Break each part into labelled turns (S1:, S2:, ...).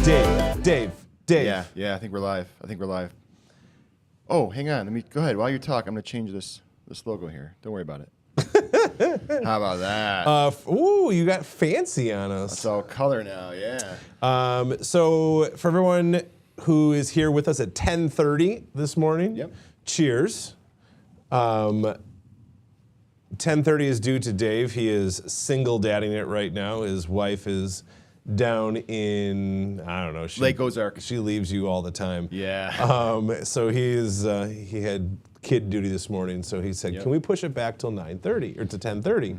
S1: Dave.
S2: Yeah, I think we're live. Oh, hang on. Go ahead. While you talk, I'm going to change this logo here. Don't worry about it. How about that?
S1: Ooh, you got fancy on us.
S2: It's all color now, yeah.
S1: So for everyone who is here with us at 10:30 this morning,
S2: Yep.
S1: Cheers. 10:30 is due to Dave. He is single dadding it right now. His wife is down in, I don't know.
S2: Lake Ozark.
S1: She leaves you all the time.
S2: Yeah.
S1: So he had kid duty this morning, so he said, can we push it back till 9:30 or to 10:30?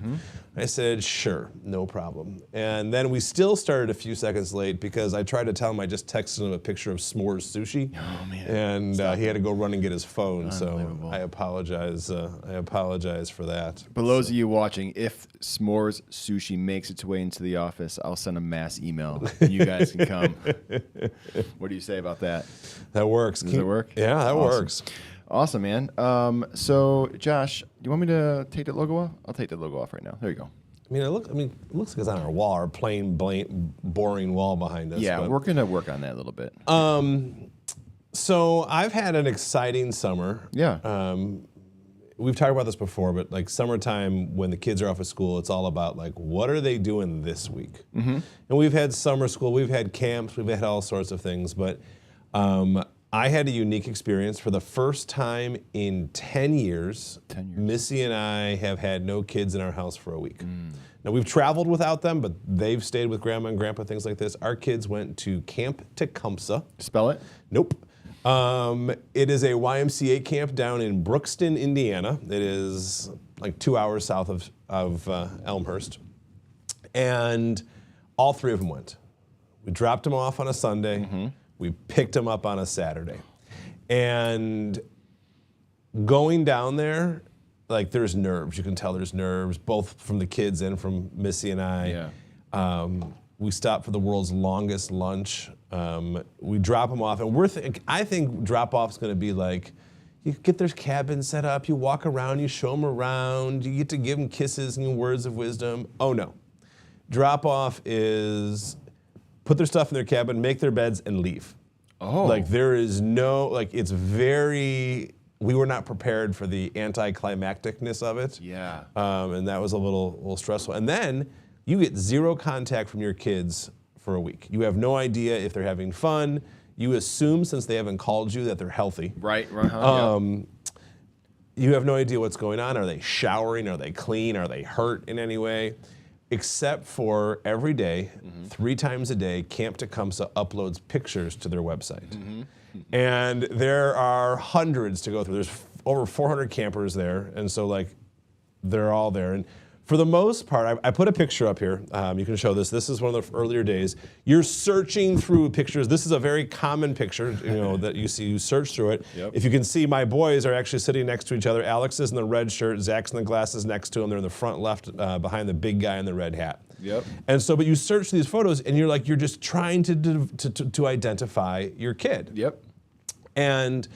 S1: I said, sure, no problem. And then we still started a few seconds late because I tried to tell him I just texted him a picture of s'mores sushi.
S2: Oh, man.
S1: And he had to go run and get his phone, so
S2: Unbelievable.
S1: I apologize for that.
S2: For those of you watching, if s'mores sushi makes its way into the office, I'll send a mass email. And you guys can come. What do you say about that?
S1: That works.
S2: Does it work?
S1: Yeah, that works.
S2: Awesome, man. So, Josh, do you want me to take that logo off? I'll take that logo off right now. There you go.
S1: It looks like it's on our wall, our plain, boring wall behind us.
S2: Yeah, we're going to work on that a little bit.
S1: So I've had an exciting summer.
S2: Yeah.
S1: We've talked about this before, but like summertime when the kids are off of school, it's all about like, what are they doing this week? And we've had summer school, we've had camps, we've had all sorts of things, but I had a unique experience for the first time in 10 years. Missy and I have had no kids in our house for a week. Now we've traveled without them, but they've stayed with grandma and grandpa, things like this. Our kids went to Camp Tecumseh. Spell it? Nope. It is a YMCA camp down in Brookston, Indiana. It is like 2 hours south of Elmhurst. And all three of them went. We dropped them off on a Sunday. We picked them up on a Saturday. And going down there, like there's nerves. You can tell there's nerves, both from the kids and from Missy and I. Yeah. We stopped for the world's longest lunch. We drop them off, and I think drop-off's gonna be like, you get their cabin set up, you walk around, you show them around, you get to give them kisses and words of wisdom. Oh no. Drop-off is put their stuff in their cabin, make their beds, and leave. Oh. Like there is no, like it's very, we were not prepared for the anticlimacticness of it. Yeah. And that was a little stressful. And then you get zero contact from your kids for a week. You have no idea if they're having fun. You assume since they haven't called you that they're healthy. Right. Yeah. You have no idea what's going on. Are they showering? Are they clean? Are they hurt in any way? Except for every day, 3 times a day, Camp Tecumseh uploads pictures to their website. And there are hundreds to go through. There's over 400 campers there, and so like they're all there. And for the most part, I put a picture up here. You can show this. This is one of the earlier days. You're searching through pictures. This is a very common picture, that you see. You search through it. Yep. If you can see, my boys are actually sitting next to each other. Alex is in the red shirt. Zach's in the glasses next to him. They're in the front left, behind the big guy in the red hat. Yep. And so, but you search these photos, and you're just trying to identify your kid. Yep. And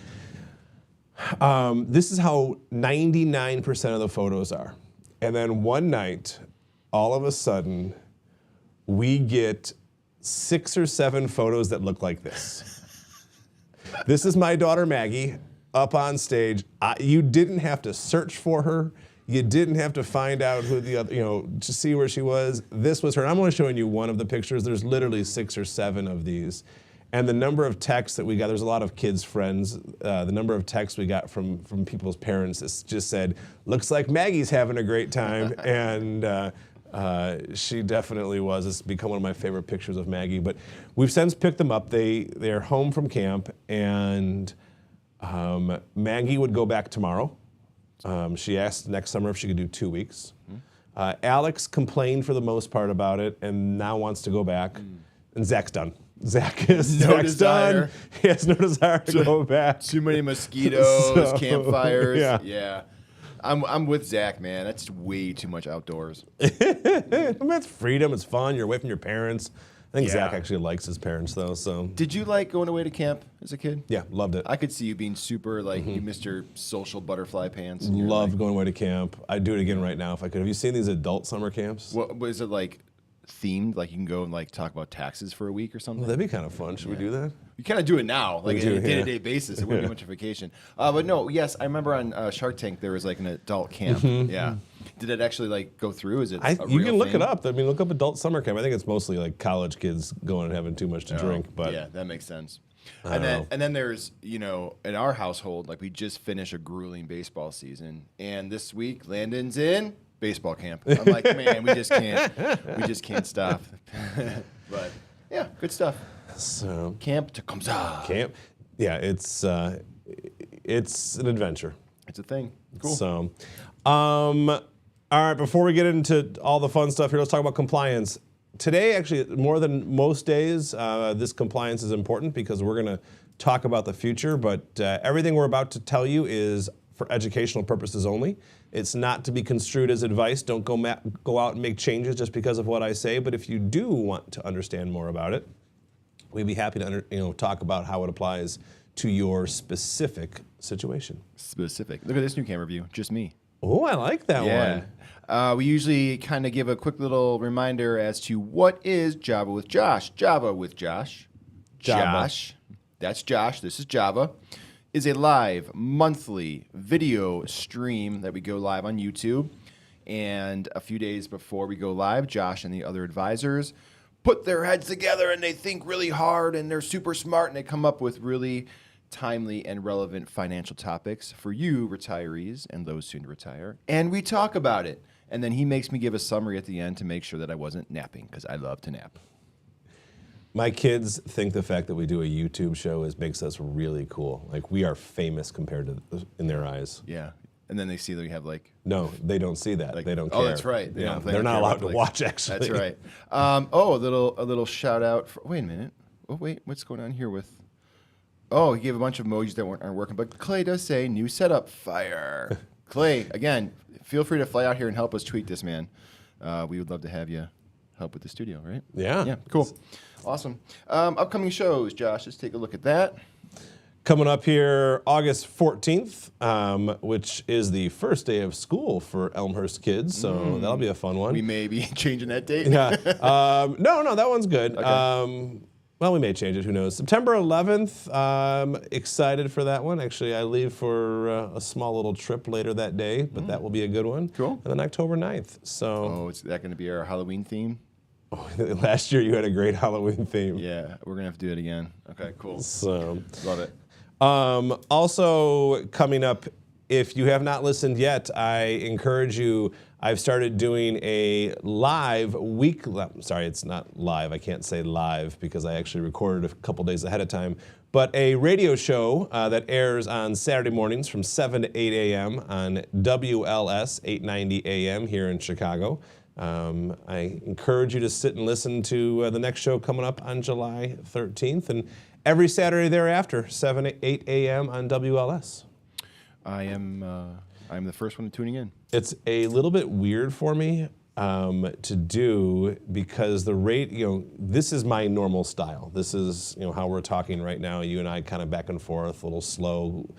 S1: this is how 99% of the photos are. And then one night, all of a sudden, we get 6 or 7 photos that look like this. This is my daughter Maggie up on stage. You didn't have to search for her. You didn't have to find out who the other, to see where she was. This was her. And I'm only showing you one of the pictures. There's literally 6 or 7 of these. And the number of texts that we got, there's a lot of kids' friends, the number of texts we got from people's parents just said, looks like Maggie's having a great time. And she definitely was. It's become one of my favorite pictures of Maggie. But we've since picked them up. They're home from camp, and Maggie would go back tomorrow. She asked next summer if she could do 2 weeks. Alex complained for the most part about it and now wants to go back. And Zach's done. Zach's done. He has no desire to go back.
S2: Too many mosquitoes, campfires. Yeah. I'm with Zach, man. That's way too much outdoors.
S1: It's freedom. It's fun. You're away from your parents. I think Zach actually likes his parents, though. So,
S2: did you like going away to camp as a kid?
S1: Yeah, loved it.
S2: I could see you being super like you missed your social butterfly pants.
S1: Loved going away to camp. I'd do it again right now if I could. Have you seen these adult summer camps?
S2: What is it like? themed. Like you can go and like talk about taxes for a week or something.
S1: Well, that'd be kind of fun. Should we do that?
S2: You kind of do it now, like
S1: We do,
S2: on a day-to-day basis. It wouldn't be much of a vacation. But no, yes, I remember on Shark Tank there was like an adult camp. Yeah. Did it actually like go through? Is it?
S1: You can look it up. I mean, look up adult summer camp. I think it's mostly like college kids going and having too much to drink. But
S2: yeah, that makes sense. And then there's, in our household, like we just finished a grueling baseball season, and this week Landon's in baseball camp. I'm like, man, we just can't stop. But yeah, good stuff.
S1: So
S2: Camp Tecumseh.
S1: Camp, yeah, it's an adventure.
S2: It's a thing. Cool.
S1: So, all right, before we get into all the fun stuff here, let's talk about compliance. Today, actually, more than most days, this compliance is important because we're going to talk about the future, but everything we're about to tell you is for educational purposes only. It's not to be construed as advice. Don't go out and make changes just because of what I say, but if you do want to understand more about it, we'd be happy to talk about how it applies to your specific situation.
S2: Specific. Look at this new camera view. Just me.
S1: Oh, I like that one.
S2: We usually kind of give a quick little reminder as to what is Java with Josh. Java with Josh.
S1: Java.
S2: Josh. That's Josh. This is Java. Is a live monthly video stream that we go live on YouTube. And a few days before we go live, Josh and the other advisors put their heads together and they think really hard and they're super smart and they come up with really timely and relevant financial topics for you retirees and those soon to retire. And we talk about it. And then he makes me give a summary at the end to make sure that I wasn't napping because I love to nap.
S1: My kids think the fact that we do a YouTube show makes us really cool. Like we are famous compared to in their eyes.
S2: Yeah. And then they see that we have like...
S1: No, they don't see that. They don't care.
S2: Oh, that's right.
S1: They're not allowed to watch, actually.
S2: That's right. A little shout out. Wait a minute. Oh, wait. What's going on here with... Oh, he gave a bunch of emojis that aren't working. But Clay does say, new setup, fire. Clay, again, feel free to fly out here and help us tweak this, man. We would love to have you help with the studio, right?
S1: Yeah.
S2: Yeah, cool. Awesome. Upcoming shows, Josh. Let's take a look at that.
S1: Coming up here, August 14th, which is the first day of school for Elmhurst kids, so that'll be a fun one.
S2: We may be changing that date.
S1: Yeah. No, that one's good.
S2: Okay.
S1: Well, we may change it. Who knows? September 11th, excited for that one. Actually, I leave for a small little trip later that day, but that will be a good one.
S2: Cool.
S1: And then October 9th. So.
S2: Oh, is that going to be our Halloween theme?
S1: Oh, last year you had a great Halloween theme.
S2: Yeah, we're going to have to do it again. Okay, cool.
S1: So.
S2: Love it.
S1: Also coming up, if you have not listened yet, I encourage you. I've started doing a live sorry, it's not live. I can't say live because I actually recorded a couple days ahead of time. But a radio show that airs on Saturday mornings from 7 to 8 a.m. on WLS 890 AM here in Chicago. I encourage you to sit and listen to the next show coming up on July 13th. And every Saturday thereafter, 7 to 8 a.m. on WLS.
S2: I'm the first one tuning in.
S1: It's a little bit weird for me to do because this is my normal style. This is how we're talking right now. You and I kind of back and forth, a little slow,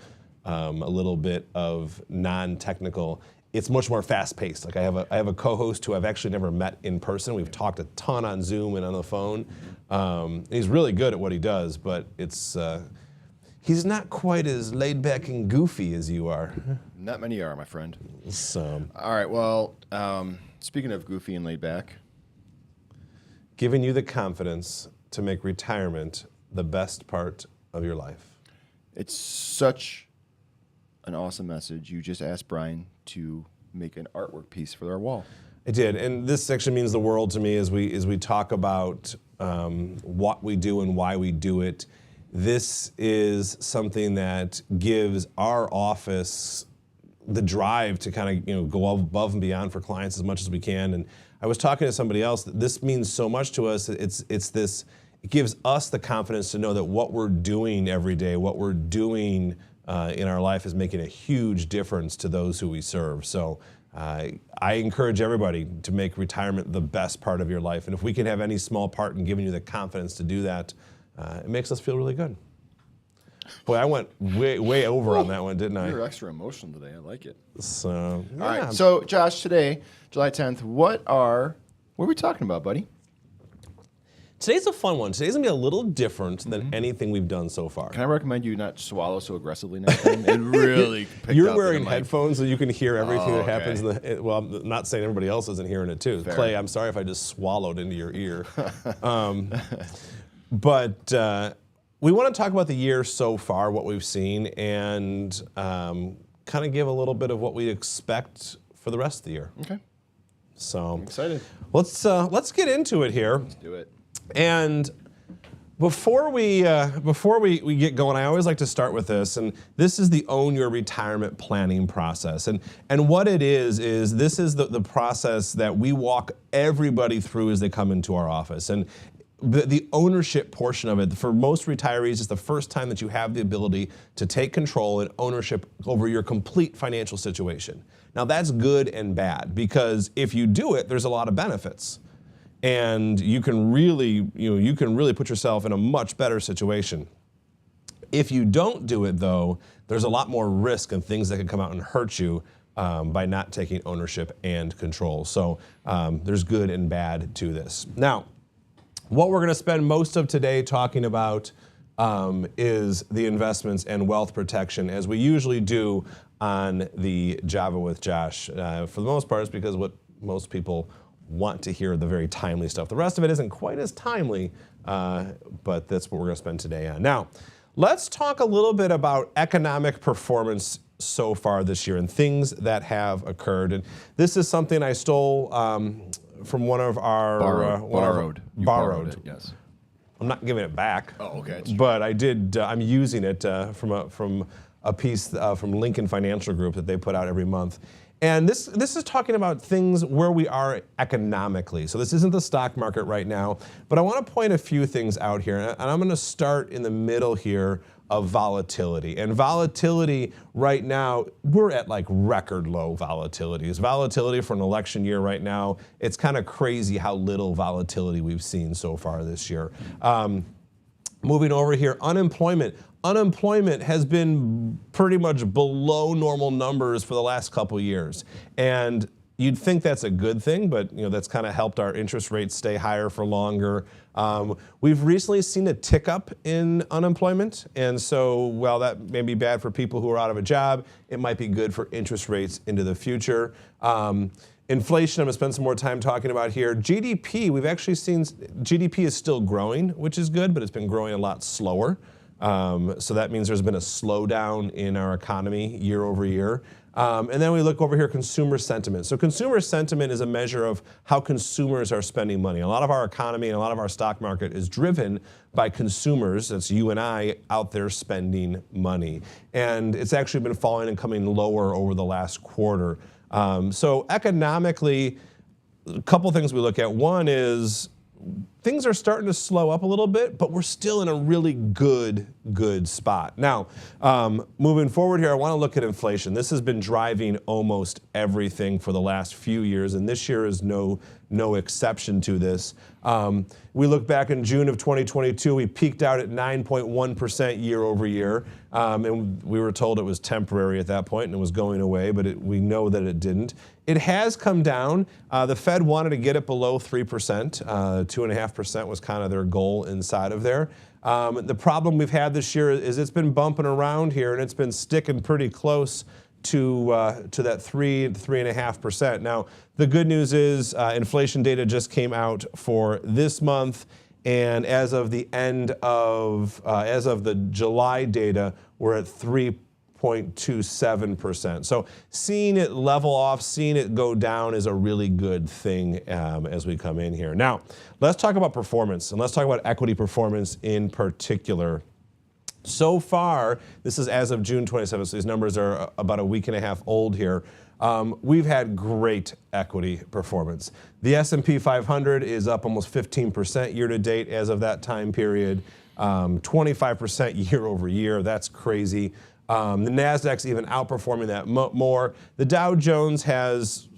S1: a little bit of non-technical. It's much more fast-paced. Like I have a co-host who I've actually never met in person. We've talked a ton on Zoom and on the phone. He's really good at what he does, but he's not quite as laid back and goofy as you are.
S2: Not many are, my friend.
S1: So.
S2: All right, well, speaking of goofy and laid back.
S1: Giving you the confidence to make retirement the best part of your life.
S2: It's such an awesome message. You just asked Brian to make an artwork piece for our wall.
S1: I did, and this actually means the world to me as we talk about what we do and why we do it. This is something that gives our office the drive to kind of go above and beyond for clients as much as we can. And I was talking to somebody else. This means so much to us. It gives us the confidence to know that what we're doing every day, what we're doing in our life, is making a huge difference to those who we serve. So I encourage everybody to make retirement the best part of your life. And if we can have any small part in giving you the confidence to do that, it makes us feel really good. Boy, I went way over on that one, didn't I?
S2: You're extra emotional today. I like it.
S1: So, yeah.
S2: All right. So, Josh, today, July 10th, what are we talking about, buddy?
S1: Today's a fun one. Today's gonna be a little different than anything we've done so far.
S2: Can I recommend you not swallow so aggressively next time? It really picked
S1: You're
S2: up
S1: wearing
S2: in the mic.
S1: headphones so you can hear everything that happens.
S2: okay.
S1: Well, I'm not saying everybody else isn't hearing it too.
S2: Fair.
S1: Clay, I'm sorry if I just swallowed into your ear. But we want to talk about the year so far, what we've seen, and kind of give a little bit of what we expect for the rest of the year.
S2: Okay.
S1: So
S2: I'm excited.
S1: Let's get into it here.
S2: Let's do it.
S1: And before we get going, I always like to start with this, and this is the Own Your Retirement Planning process. And what it is this is the process that we walk everybody through as they come into our office. And the ownership portion of it, for most retirees, is the first time that you have the ability to take control and ownership over your complete financial situation. Now that's good and bad, because if you do it, there's a lot of benefits. And you can really put yourself in a much better situation. If you don't do it, though, there's a lot more risk and things that can come out and hurt you by not taking ownership and control. So there's good and bad to this. Now, what we're going to spend most of today talking about is the investments and wealth protection, as we usually do on the Java with Josh. For the most part, it's because what most people want to hear, the very timely stuff. The rest of it isn't quite as timely, but that's what we're going to spend today on. Now, let's talk a little bit about economic performance so far this year and things that have occurred. And this is something I stole from one of our
S2: borrowed it, yes.
S1: I'm not giving it back.
S2: Oh, okay.
S1: But I did. I'm using it from a piece from Lincoln Financial Group that they put out every month. And this is talking about things where we are economically. So this isn't the stock market right now, but I want to point a few things out here. And I'm going to start in the middle here of volatility. And volatility right now, we're at like record low volatilities. Volatility for an election year right now, it's kind of crazy how little volatility we've seen so far this year. Moving over here, unemployment. Unemployment has been pretty much below normal numbers for the last couple years. And you'd think that's a good thing, but that's kind of helped our interest rates stay higher for longer. We've recently seen a tick up in unemployment. And so while that may be bad for people who are out of a job, it might be good for interest rates into the future. Inflation, I'm going to spend some more time talking about here. GDP, we've actually seen GDP is still growing, which is good, but it's been growing a lot slower. So that means there's been a slowdown in our economy year over year. And then we look over here, consumer sentiment. So consumer sentiment is a measure of how consumers are spending money. A lot of our economy and a lot of our stock market is driven by consumers, that's you and I, out there spending money. And it's actually been falling and coming lower over the last quarter. So economically, a couple things we look at. One is things are starting to slow up a little bit, but we're still in a really good spot. Now, moving forward here, I want to look at inflation. This has been driving almost everything for the last few years, and this year is no exception to this. We look back in June of 2022, we peaked out at 9.1% year over year, and we were told it was temporary at that point and it was going away, but we know that it didn't. It has come down. The Fed wanted to get it below 3%. 2.5% was kind of their goal inside of there. The problem we've had this year is it's been bumping around here and it's been sticking pretty close to that 3.5%. Now, the good news is inflation data just came out for this month, and as of the July data, we're at 3.27%. So seeing it level off, seeing it go down is a really good thing as we come in here. Now, let's talk about performance, and let's talk about equity performance in particular. So far, this is as of June 27th, so these numbers are about a week and a half old here. We've had great equity performance. The S&P 500 is up almost 15% year to date as of that time period, 25% year over year. That's crazy. The NASDAQ's even outperforming that more. The Dow Jones has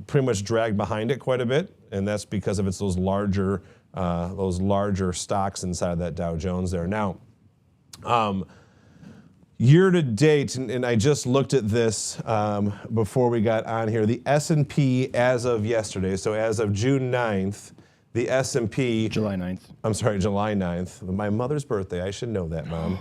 S1: pretty much dragged behind it quite a bit, and that's because of those larger stocks inside that Dow Jones there. Now, year to date, and I just looked at this before we got on here, the S&P as of yesterday, so as of June 9th, The S&P.
S2: July 9th.
S1: I'm sorry, July 9th. My mother's birthday. I should know that, Mom.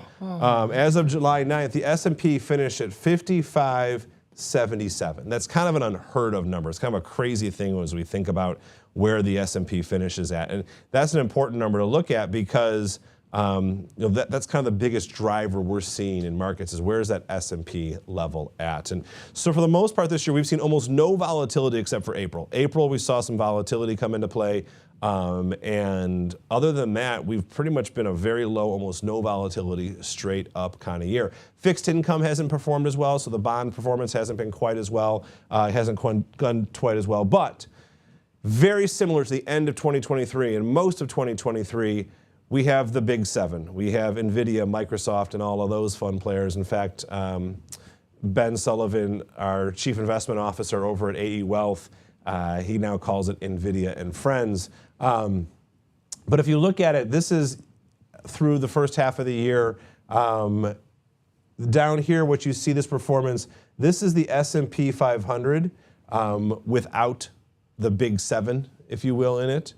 S1: As of July 9th, the S&P finished at 5577. That's kind of an unheard of number. It's kind of a crazy thing as we think about where the S&P finishes at. And that's an important number to look at because that's kind of the biggest driver we're seeing in markets is where's that S&P level at. And so for the most part this year, we've seen almost no volatility except for April. April, we saw some volatility come into play. And other than that, we've pretty much been a very low, almost no volatility, straight up kind of year. Fixed income hasn't performed as well, so the bond performance hasn't been quite as well, hasn't gone quite as well. But very similar to the end of 2023 and most of 2023, we have the big seven. We have NVIDIA, Microsoft, and all of those fun players. In fact, Ben Sullivan, our Chief Investment Officer over at AE Wealth, he now calls it NVIDIA and Friends. But if you look at it, this is through the first half of the year. Down here, what you see this performance, this is the S&P 500 without the big seven, if you will, in it,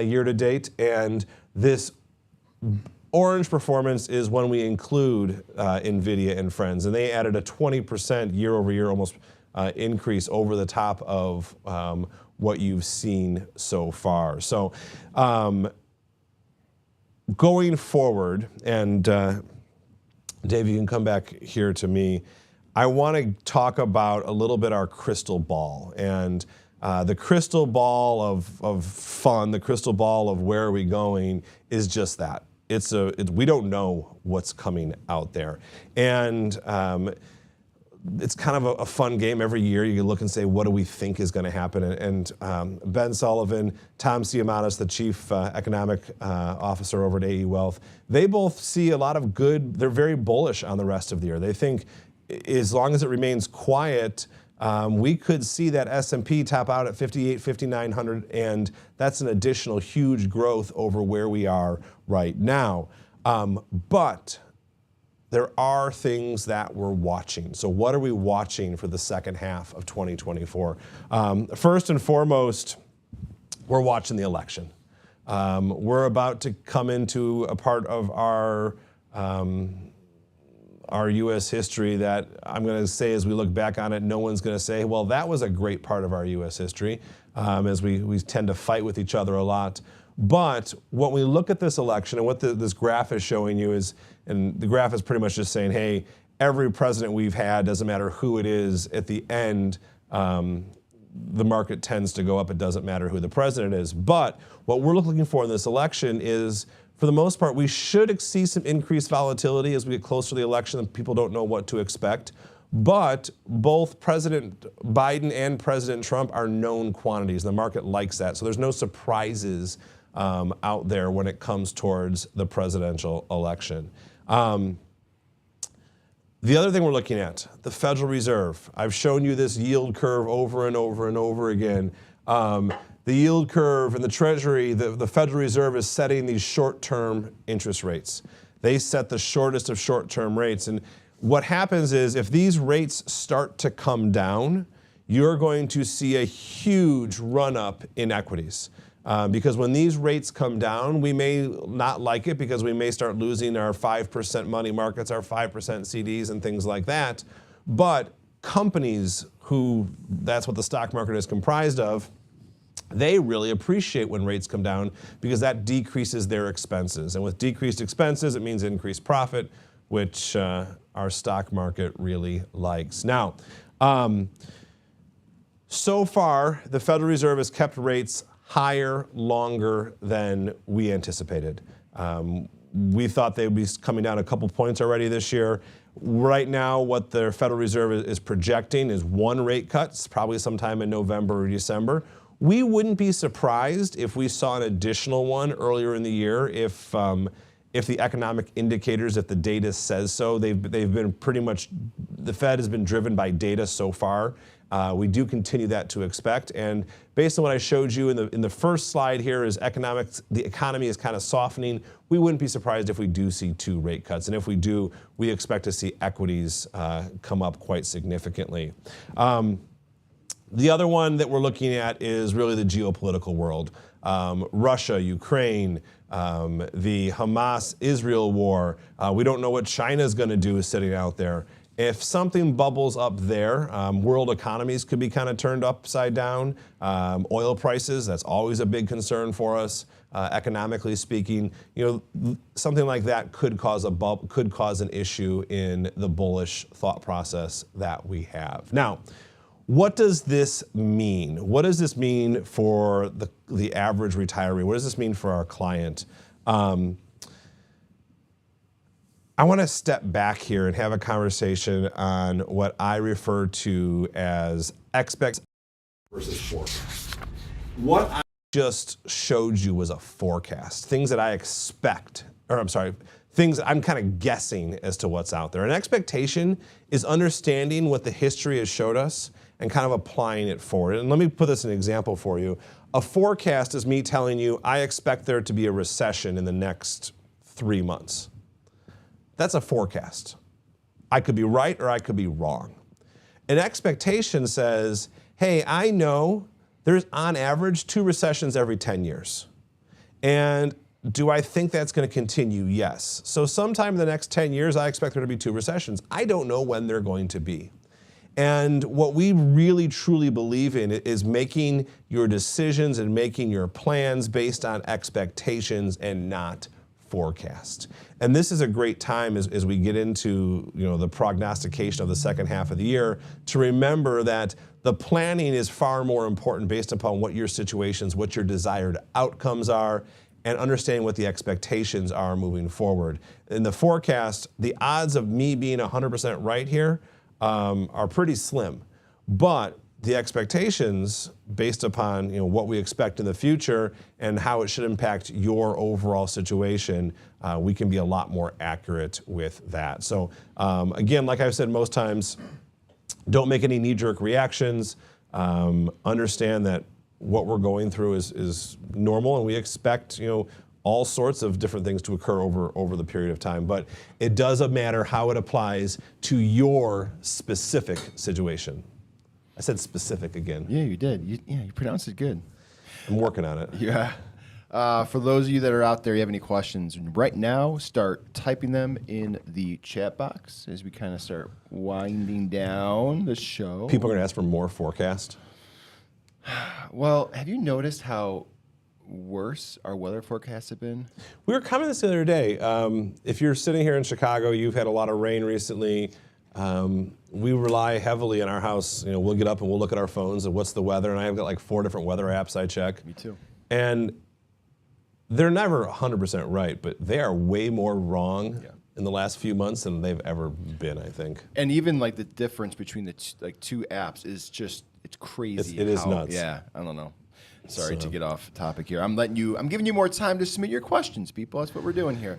S1: year to date. And this orange performance is when we include NVIDIA and Friends. And they added a 20% year over year almost increase over the top of what you've seen so far. So going forward, and Dave, you can come back here to me, I want to talk about a little bit our crystal ball. And the crystal ball of fun, the crystal ball of where are we going is just that. We don't know what's coming out there. And it's kind of a fun game every year. You can look and say, what do we think is going to happen? And Ben Sullivan, Tom Siamanis, the Chief Economic Officer over at AE Wealth, they both see a lot of good. They're very bullish on the rest of the year. They think as long as it remains quiet, we could see that S&P top out at 5,900, and that's an additional huge growth over where we are right now. But there are things that we're watching. So what are we watching for the second half of 2024? First and foremost, we're watching the election. We're about to come into a part of our U.S. history that I'm going to say as we look back on it, no one's going to say, well, that was a great part of our U.S. history, as we tend to fight with each other a lot. But when we look at this election and what this graph is showing you is, and the graph is pretty much just saying, hey, every president we've had, doesn't matter who it is, at the end, the market tends to go up. It doesn't matter who the president is. But what we're looking for in this election is, for the most part, we should see some increased volatility as we get closer to the election and people don't know what to expect. But both President Biden and President Trump are known quantities. The market likes that. So there's no surprises out there when it comes towards the presidential election. The other thing we're looking at, the Federal Reserve. I've shown you this yield curve over and over and over again. The yield curve and the Treasury, the Federal Reserve is setting these short-term interest rates. They set the shortest of short-term rates. And what happens is if these rates start to come down, you're going to see a huge run-up in equities. Because when these rates come down, we may not like it because we may start losing our 5% money markets, our 5% CDs and things like that. But companies who, that's what the stock market is comprised of, they really appreciate when rates come down because that decreases their expenses. And with decreased expenses, it means increased profit, which our stock market really likes. Now, so far, the Federal Reserve has kept rates higher longer than we anticipated. We thought they would be coming down a couple points already this year. Right now, what the Federal Reserve is projecting is one rate cut, probably sometime in November or December. We wouldn't be surprised if we saw an additional one earlier in the year if the economic indicators, if the data says so. They've been pretty much, the Fed has been driven by data so far. We do continue that to expect. And based on what I showed you in the first slide here is the economy is kind of softening. We wouldn't be surprised if we do see 2 rate cuts. And if we do, we expect to see equities come up quite significantly. The other one that we're looking at is really the geopolitical world. Russia, Ukraine, the Hamas-Israel war. We don't know what China's going to do sitting out there. If something bubbles up there, world economies could be kind of turned upside down. Oil prices, that's always a big concern for us, economically speaking. Something like that could cause an issue in the bullish thought process that we have. Now, what does this mean? What does this mean for the average retiree? What does this mean for our client? I want to step back here and have a conversation on what I refer to as expectations versus forecast. What I just showed you was a forecast, things that I expect, things I'm kind of guessing as to what's out there. An expectation is understanding what the history has showed us and kind of applying it forward. And let me put this in an example for you. A forecast is me telling you, I expect there to be a recession in the next 3 months. That's a forecast. I could be right or I could be wrong. An expectation says, hey, I know there's on average 2 recessions every 10 years. And do I think that's going to continue? Yes. So sometime in the next 10 years, I expect there to be 2 recessions. I don't know when they're going to be. And what we really truly believe in is making your decisions and making your plans based on expectations and not forecast. And this is a great time as we get into the prognostication of the second half of the year to remember that the planning is far more important based upon what your situations, what your desired outcomes are, and understanding what the expectations are moving forward. In the forecast, the odds of me being 100% right here are pretty slim, but the expectations based upon what we expect in the future and how it should impact your overall situation, we can be a lot more accurate with that. So again, like I've said most times, don't make any knee-jerk reactions. Understand that what we're going through is normal, and we expect all sorts of different things to occur over the period of time. But it doesn't matter how it applies to your specific situation. I said specific again.
S2: Yeah, you did. You pronounced it good.
S1: I'm working on it.
S2: Yeah. For those of you that are out there, you have any questions right now, start typing them in the chat box as we kind of start winding down the show.
S1: People are going to ask for more forecast.
S2: Well, have you noticed how worse our weather forecasts have been?
S1: We were commenting this the other day. If you're sitting here in Chicago, you've had a lot of rain recently. We rely heavily in our house. We'll get up and we'll look at our phones and what's the weather. And I've got like 4 different weather apps I check.
S2: Me too.
S1: And they're never 100% right, but they are way more wrong in the last few months than they've ever been, I think.
S2: And even like the difference between the 2 apps is just, it's crazy.
S1: It is nuts.
S2: Yeah, I don't know. Sorry to get off topic here. I'm giving you more time to submit your questions, people. That's what we're doing here.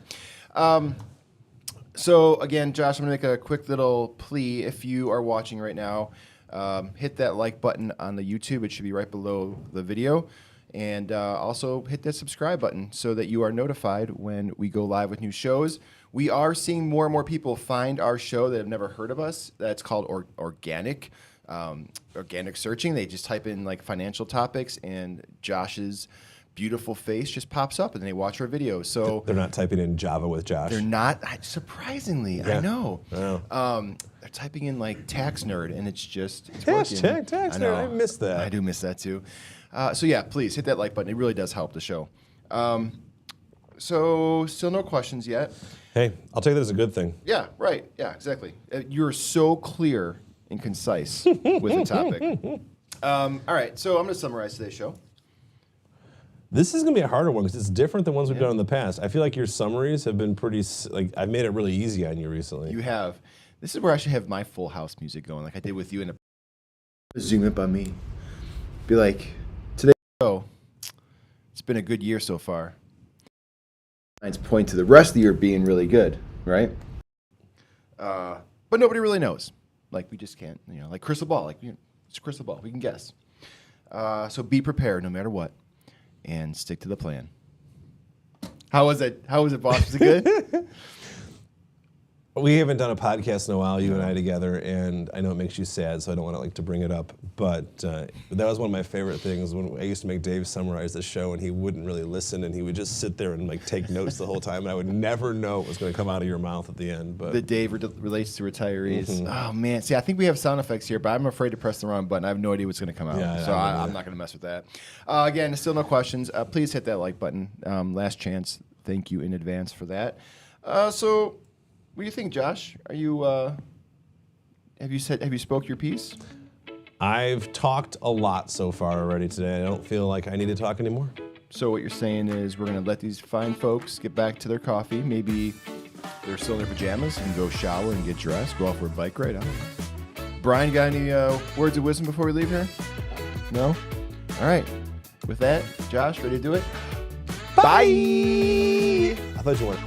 S2: So again, Josh, I'm gonna make a quick little plea. If you are watching right now, hit that like button on the YouTube. It should be right below the video. And also hit that subscribe button so that you are notified when we go live with new shows. We are seeing more and more people find our show that have never heard of us. That's called organic searching. They just type in like financial topics and Josh's beautiful face just pops up and they watch our videos. So
S1: they're not typing in Java with Josh.
S2: They're not, surprisingly.
S1: Yeah.
S2: I know. They're typing in like tax nerd and it's working.
S1: Tax nerd. I missed that.
S2: I do miss that too. So yeah, please hit that like button. It really does help the show. So still no questions yet.
S1: Hey, I'll take that as a good thing.
S2: Yeah, right. Yeah, exactly. You're so clear and concise with the topic. All right, so I'm going to summarize today's show.
S1: This is going to be a harder one because it's different than ones we've done in the past. I feel like your summaries have been pretty, I've made it really easy on you recently.
S2: You have. This is where I should have my Full House music going like I did with you in a zoom up on me. Be like, today's show, it's been a good year so far. Signs point to the rest of the year being really good, right? But nobody really knows. Like we just can't, like crystal ball. It's a crystal ball. We can guess. So be prepared no matter what, and stick to the plan. How was it? How was it, boss? Was it good?
S1: We haven't done a podcast in a while, you and I together, and I know it makes you sad, so I don't want to bring it up. But that was one of my favorite things when I used to make Dave summarize the show, and he wouldn't really listen, and he would just sit there and take notes the whole time, and I would never know what was going to come out of your mouth at the end. But
S2: that Dave relates to retirees. Oh man, see, I think we have sound effects here, but I'm afraid to press the wrong button. I have no idea what's going to come out, so I'm not going to mess with that. Again, still no questions. Please hit that like button. Last chance. Thank you in advance for that. So. What do you think, Josh? Are you? Have you spoke your piece?
S1: I've talked a lot so far already today. I don't feel like I need to talk anymore.
S2: So what you're saying is we're gonna let these fine folks get back to their coffee. Maybe they're still in their pajamas and go shower and get dressed, go off for a bike ride. I don't know. Brian, you got any words of wisdom before we leave here? No. All right. With that, Josh, ready to do it? Bye.
S1: I thought you were.